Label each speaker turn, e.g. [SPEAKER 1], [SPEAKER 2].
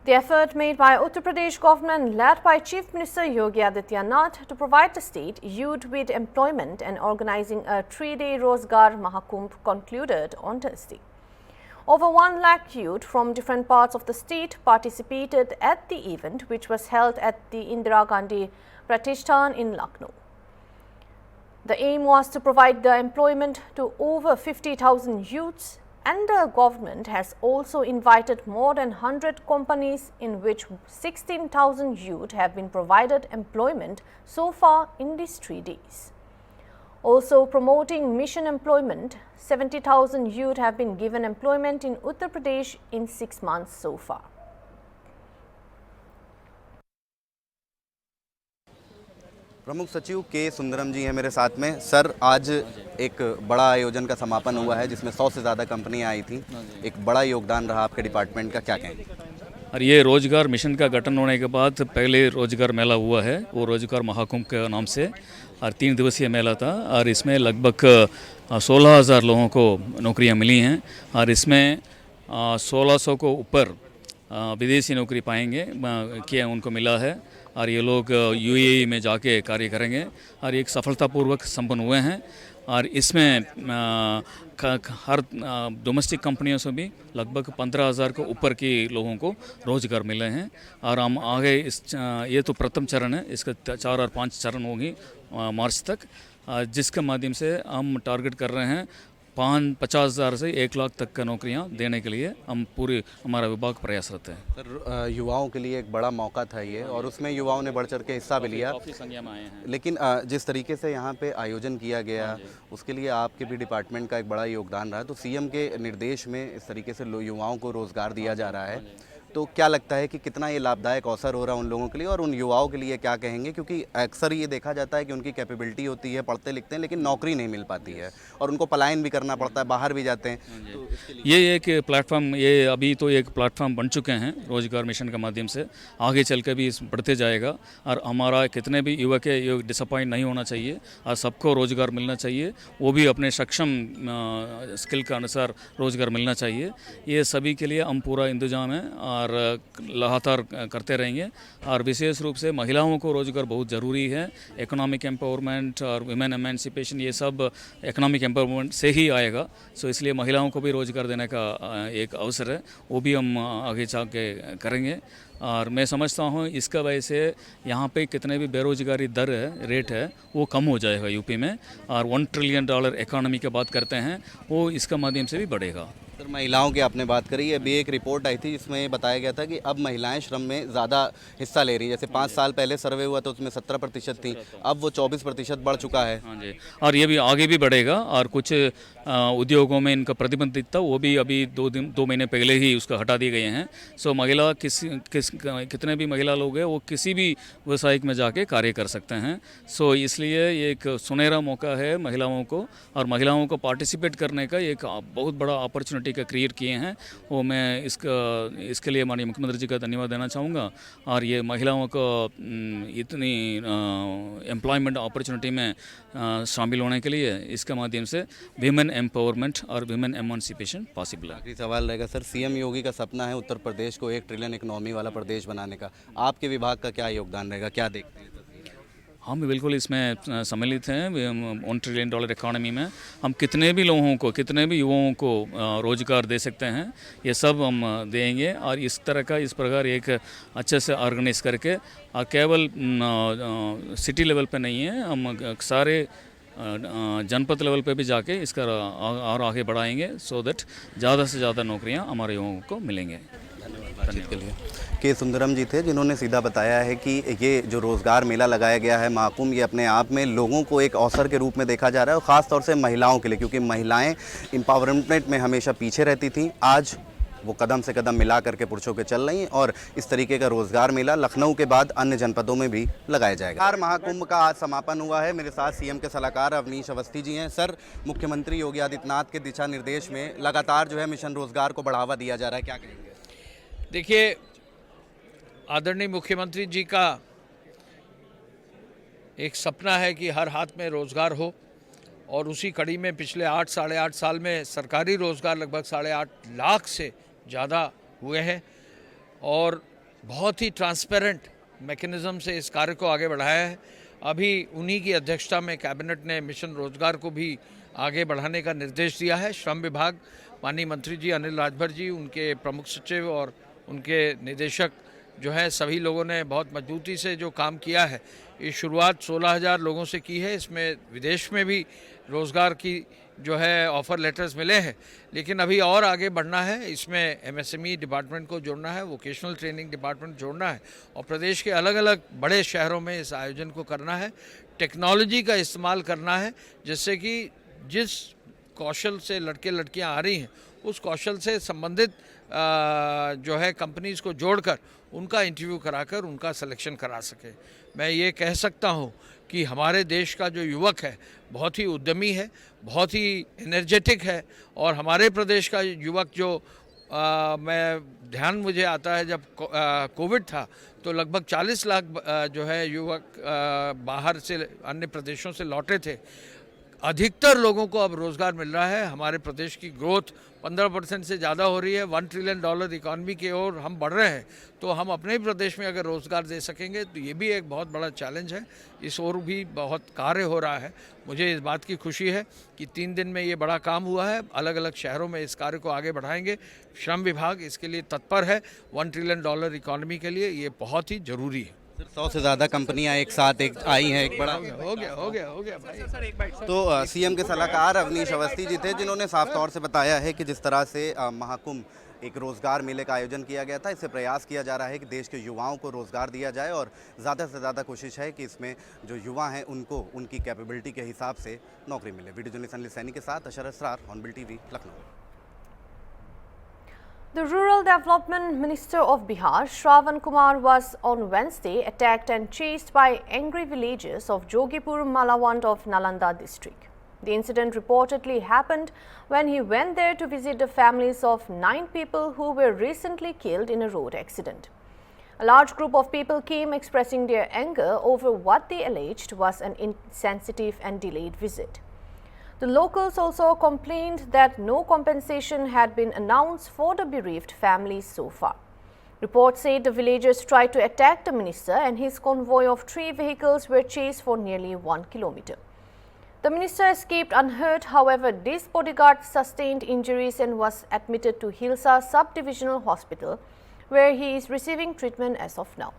[SPEAKER 1] The effort made by Uttar Pradesh government led by Chief Minister Yogi Adityanath to provide the state youth with employment and organizing a 3-day Rozgar Mahakumbh concluded on Thursday. Over 1 lakh youth from different parts of the state participated at the event, which was held at the Indira Gandhi Pratishthan in Lucknow. The aim was to provide the employment to over 50,000 youths, and the government has also invited more than 100 companies in which 16,000 youth have been provided employment so far in these 3 days. Also promoting mission employment, 70,000 youth have been given employment in Uttar Pradesh in 6 months so far.
[SPEAKER 2] प्रमुख सचिव के सुंदरम जी हैं मेरे साथ में। Sir, आज एक बड़ा आयोजन का समापन हुआ है जिसमें 100 से ज़्यादा कंपनियां आई थी। एक बड़ा योगदान रहा आपके डिपार्टमेंट का, क्या कहेंगे?
[SPEAKER 3] और ये रोजगार मिशन का गठन होने के बाद पहले रोजगार मेला हुआ है, वो रोजगार महाकुंभ के नाम से, और 3 दिवसीय मेला था और इसमें लगभग 16,000 लोगों को नौकरियां मिली हैं और इसमें 1600 को ऊपर विदेशी नौकरी पाएंगे क्या उनको मिला है और ये लोग यूएई में जाके कार्य करेंगे और एक सफलतापूर्वक संपन्न हुए हैं। और इसमें हर डोमेस्टिक कंपनियों से भी लगभग 15,000 को ऊपर के लोगों को रोजगार मिले हैं और हम आगे ये तो प्रथम चरण है, इसका 4 और 5 चरण होगी मार्च तक, जिसके माध्यम से हम टारगेट कर रहे हैं 50,000 से 1 लाख तक का नौकरियां देने के लिए हम पूरे हमारा विभाग प्रयासरत है।
[SPEAKER 2] सर, युवाओं के लिए एक बड़ा मौका था ये और उसमें युवाओं ने बढ़ चढ़ के हिस्सा भी लिया।
[SPEAKER 3] काफ़ी संख्या में आए हैं,
[SPEAKER 2] लेकिन जिस तरीके से यहाँ पे आयोजन किया गया उसके लिए आपके भी डिपार्टमेंट का एक बड़ा योगदान रहा। तो सीएम के निर्देश में इस तरीके से युवाओं को रोज़गार दिया जा रहा है, तो क्या लगता है कि कितना ये लाभदायक अवसर हो रहा है उन लोगों के लिए और उन युवाओं के लिए क्या कहेंगे? क्योंकि अक्सर ये देखा जाता है कि उनकी कैपेबिलिटी होती है, पढ़ते लिखते हैं, लेकिन नौकरी नहीं मिल पाती है और उनको पलायन भी करना पड़ता है, बाहर भी जाते हैं। तो
[SPEAKER 3] ये एक प्लेटफॉर्म, ये अभी तो एक प्लेटफॉर्म बन चुके हैं रोजगार मिशन के माध्यम से, आगे चल के भी बढ़ते जाएगा और हमारा कितने भी युवक है ये डिसअपॉइंट नहीं होना चाहिए और सबको रोजगार मिलना चाहिए, वो भी अपने सक्षम स्किल के अनुसार रोजगार मिलना चाहिए। ये सभी के लिए हम पूरा इंतजाम है और लगातार करते रहेंगे और विशेष रूप से महिलाओं को रोजगार बहुत ज़रूरी है। इकोनॉमिक एम्पावरमेंट और वुमेन एमेंसिपेशन ये सब इकोनॉमिक एम्पावरमेंट से ही आएगा, सो इसलिए महिलाओं को भी रोजगार देने का एक अवसर है, वो भी हम आगे चल के करेंगे। और मैं समझता हूँ इसका वजह से यहाँ पे कितने भी बेरोजगारी दर है, रेट है, वो कम हो जाएगा यूपी में और $1 ट्रिलियन इकोनॉमी की बात करते हैं वो इसका माध्यम से भी बढ़ेगा।
[SPEAKER 2] सर, महिलाओं की आपने बात करी, अभी एक रिपोर्ट आई थी जिसमें बताया गया था कि अब महिलाएं श्रम में ज़्यादा हिस्सा ले रही है। जैसे 5 साल पहले सर्वे हुआ तो उसमें 17% थी, अब वो 24% बढ़ चुका है।
[SPEAKER 3] हाँ जी, और ये भी आगे भी बढ़ेगा और कुछ उद्योगों में इनका प्रतिबंधित था वो भी अभी 2 महीने पहले ही उसका हटा दिए गए हैं। सो महिला कितने भी महिला लोग हैं वो किसी भी व्यवसाय में जाके कार्य कर सकते हैं। सो इसलिए ये एक सुनहरा मौका है महिलाओं को और महिलाओं को पार्टिसिपेट करने का एक बहुत बड़ा अपॉर्चुनिटी का क्रिएट किए हैं, वो मैं इसके लिए माननीय मुख्यमंत्री जी का धन्यवाद देना चाहूँगा। और ये महिलाओं को इतनी एम्प्लॉयमेंट अपॉर्चुनिटी में शामिल होने के लिए इसके माध्यम से विमेन एम्पावरमेंट और विमेन एमांसिपेशन पॉसिबल है।
[SPEAKER 2] आखिरी सवाल रहेगा सर, सीएम योगी का सपना है उत्तर प्रदेश को 1 ट्रिलियन इकोनॉमी वाला प्रदेश बनाने का, आपके विभाग का क्या योगदान रहेगा, क्या देखते हैं?
[SPEAKER 3] हम बिल्कुल इसमें सम्मिलित हैं। $1 ट्रिलियन इकोनॉमी में हम कितने भी लोगों को, कितने भी युवाओं को रोजगार दे सकते हैं, ये सब हम देंगे और इस तरह का इस प्रकार एक अच्छे से ऑर्गेनाइज करके केवल सिटी लेवल पे नहीं है, हम सारे जनपद लेवल पे भी जाके इसका और आगे बढ़ाएंगे सो दैट ज़्यादा से ज़्यादा नौकरियां हमारे युवाओं को मिलेंगे।
[SPEAKER 2] धन्यवाद के लिए। के सुंदरम जी थे जिन्होंने सीधा बताया है कि ये जो रोज़गार मेला लगाया गया है महाकुंभ, ये अपने आप में लोगों को एक अवसर के रूप में देखा जा रहा है और ख़ास तौर से महिलाओं के लिए, क्योंकि महिलाएं एम्पावरमेंट में हमेशा पीछे रहती थीं, आज वो कदम से कदम मिला करके पुरुषों के चल रही हैं और इस तरीके का रोजगार मेला लखनऊ के बाद अन्य जनपदों में भी लगाया जाएगा। महाकुंभ का आज समापन हुआ है। मेरे साथ सीएम के सलाहकार अवनीश अवस्थी जी हैं। सर, मुख्यमंत्री योगी आदित्यनाथ के दिशा निर्देश में लगातार जो है मिशन रोजगार को बढ़ावा दिया जा रहा है, क्या कहेंगे?
[SPEAKER 4] देखिए, आदरणीय मुख्यमंत्री जी का एक सपना है कि हर हाथ में रोजगार हो और उसी कड़ी में पिछले 8-8.5 साल में सरकारी रोजगार लगभग 8.5 लाख से ज़्यादा हुए हैं और बहुत ही ट्रांसपेरेंट मैकेनिज्म से इस कार्य को आगे बढ़ाया है। अभी उन्हीं की अध्यक्षता में कैबिनेट ने मिशन रोजगार को भी आगे बढ़ाने का निर्देश दिया है। श्रम विभाग, माननीय मंत्री जी अनिल राजभर जी, उनके प्रमुख सचिव और उनके निदेशक जो है, सभी लोगों ने बहुत मजबूती से जो काम किया है। ये शुरुआत 16,000 लोगों से की है। इसमें विदेश में भी रोज़गार की जो है ऑफ़र लेटर्स मिले हैं, लेकिन अभी और आगे बढ़ना है। इसमें एमएसएमई डिपार्टमेंट को जोड़ना है, वोकेशनल ट्रेनिंग डिपार्टमेंट जोड़ना है और प्रदेश के अलग अलग बड़े शहरों में इस आयोजन को करना है। टेक्नोलॉजी का इस्तेमाल करना है, जिससे कि जिस कौशल से लड़के लड़कियां आ रही हैं, उस कौशल से संबंधित जो है कंपनीज़ को जोड़कर उनका इंटरव्यू कराकर उनका सिलेक्शन करा सके। मैं ये कह सकता हूँ कि हमारे देश का जो युवक है बहुत ही उद्यमी है, बहुत ही एनर्जेटिक है। और हमारे प्रदेश का युवक जो मैं ध्यान मुझे आता है, जब कोविड था तो लगभग 40 लाख जो है युवक बाहर से अन्य प्रदेशों से लौटे थे। अधिकतर लोगों को अब रोज़गार मिल रहा है। हमारे प्रदेश की ग्रोथ 15% से ज़्यादा हो रही है। $1 ट्रिलियन इकॉनमी की ओर हम बढ़ रहे हैं। तो हम अपने ही प्रदेश में अगर रोज़गार दे सकेंगे तो ये भी एक बहुत बड़ा चैलेंज है। इस ओर भी बहुत कार्य हो रहा है। मुझे इस बात की खुशी है कि 3 दिन में ये बड़ा काम हुआ है। अलग अलग शहरों में इस कार्य को आगे बढ़ाएंगे। श्रम विभाग इसके लिए तत्पर है। $1 ट्रिलियन इकॉनमी के लिए ये बहुत ही ज़रूरी है।
[SPEAKER 2] 100 से ज़्यादा कंपनियां एक साथ आई हैं, एक बड़ा
[SPEAKER 4] हो गया भाई।
[SPEAKER 2] तो सीएम के सलाहकार अवनीश अवस्थी जी थे, जिन्होंने साफ तौर से बताया है कि जिस तरह से महाकुंभ एक रोज़गार मेले का आयोजन किया गया था, इससे प्रयास किया जा रहा है कि देश के युवाओं को रोज़गार दिया जाए और ज़्यादा से ज़्यादा कोशिश है कि इसमें जो युवा हैं उनको उनकी कैपेबिलिटी के हिसाब से नौकरी मिले। वीडियो जर्नलिस्ट अनिल सैनी के साथ Ashar Asrar, Hornbill TV, Lucknow.
[SPEAKER 1] The Rural Development Minister of Bihar, Shravan Kumar, was on Wednesday attacked and chased by angry villagers of Jogipur Malawand of Nalanda district. The incident reportedly happened when he went there to visit the families of 9 people who were recently killed in a road accident. A large group of people came expressing their anger over what they alleged was an insensitive and delayed visit. The locals also complained that no compensation had been announced for the bereaved families so far. Reports say the villagers tried to attack the minister and his convoy of 3 vehicles were chased for nearly 1 kilometer. The minister escaped unhurt. However, this bodyguard sustained injuries and was admitted to Hilsa Sub-Divisional Hospital, where he is receiving treatment as of now.